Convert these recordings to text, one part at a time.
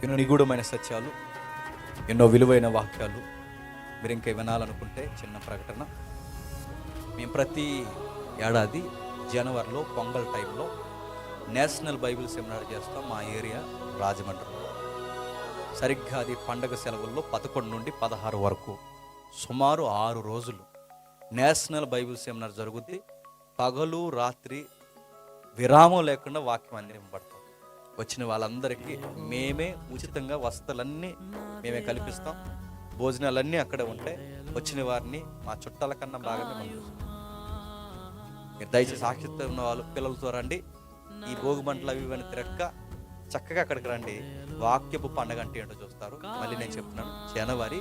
ఎన్నో నిగూఢమైన సత్యాలు, ఎన్నో విలువైన వాక్యాలు మీరు ఇంకా వినాలనుకుంటే చిన్న ప్రకటన. మేము ప్రతి ఏడాది జనవరిలో పొంగల్ టైంలో నేషనల్ బైబిల్ సెమినార్ చేస్తాం మా ఏరియా రాజమండ్రిలో. సరిగ్గా అది పండగ సెలవుల్లో 11 నుండి 16 వరకు సుమారు 6 రోజులు నేషనల్ బైబిల్ సెమినార్ జరుగుద్ది. పగలు రాత్రి విరామం లేకుండా వాక్యం అందింపబడతాం. వచ్చిన వాళ్ళందరికీ మేమే ఉచితంగా వసతులన్నీ మేమే కల్పిస్తాం. భోజనాలన్నీ అక్కడే ఉంటాయి. వచ్చిన వారిని మా చుట్టాల కన్నా బాగా మేము చూస్తాం. మీరు దయచేసి ఆసక్తి ఉన్న వాళ్ళు పిల్లలతో రండి. ఈ భోగిమంటలు అవి ఇవన్నీ తిరక్క చక్కగా అక్కడికి రండి. వాక్యపు పండగ అంటే ఏంటో చూస్తారు. మళ్ళీ నేను చెప్తున్నాను, జనవరి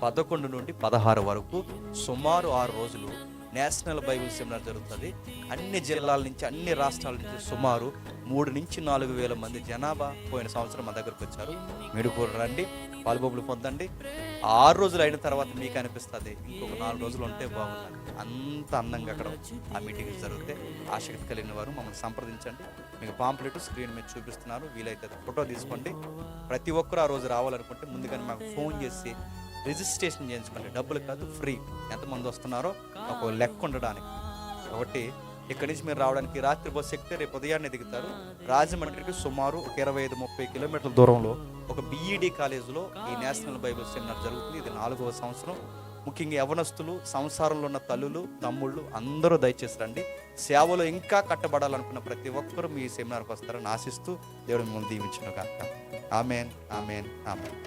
11 నుండి 16 వరకు సుమారు 6 రోజులు నేషనల్ బైబిల్ సెమినార్ జరుగుతుంది. అన్ని జిల్లాల నుంచి, అన్ని రాష్ట్రాల నుంచి సుమారు 3 నుంచి 4 వేల మంది జనాభా పోయిన సంవత్సరం మా దగ్గరకు వచ్చారు. మీరు కూడా రండి, పాలుబొమ్మలు పొందండి. 6 రోజులు అయిన తర్వాత మీకు అనిపిస్తుంది ఇంకొక 4 రోజులు ఉంటే బాగుంటుంది. అంత అందంగా అక్కడ ఆ మీటింగ్స్ జరిగితే ఆసక్తి కలిగిన వారు మమ్మల్ని సంప్రదించండి. మీకు పాంప్లెట్ స్క్రీన్ మీద చూపిస్తున్నారు. వీలైతే ఫోటో తీసుకోండి. ప్రతి ఒక్కరు ఆ రోజు రావాలనుకుంటే ముందుగానే మాకు ఫోన్ చేసి రిజిస్ట్రేషన్ చేయించుకోండి. డబ్బులు కాదు, ఫ్రీ. ఎంతమంది వస్తున్నారో ఒక లెక్క ఉండడానికి. కాబట్టి ఇక్కడి నుంచి మీరు రావడానికి రాత్రి బస్సు ఎక్కితే రేపు ఉదయాన్నే దిగుతారు. రాజమండ్రికి సుమారు ఒక 25-30 కిలోమీటర్ల దూరంలో ఒక బిఈడి కాలేజీలో ఈ నేషనల్ బైబిల్ సెమినార్ జరుగుతుంది. ఇది 4వ సంవత్సరం. ముఖ్యంగా యవనస్తులు, సంసారంలో ఉన్న తల్లులు, తమ్ముళ్ళు అందరూ దయచేసి రండి. సేవలో ఇంకా కట్టబడాలనుకున్న ప్రతి ఒక్కరూ మీ సెమినార్కి వస్తారని ఆశిస్తూ దేవుడు మిమ్మల్ని దీవించును గాక. ఆమేన్, ఆమేన్, ఆమేన్.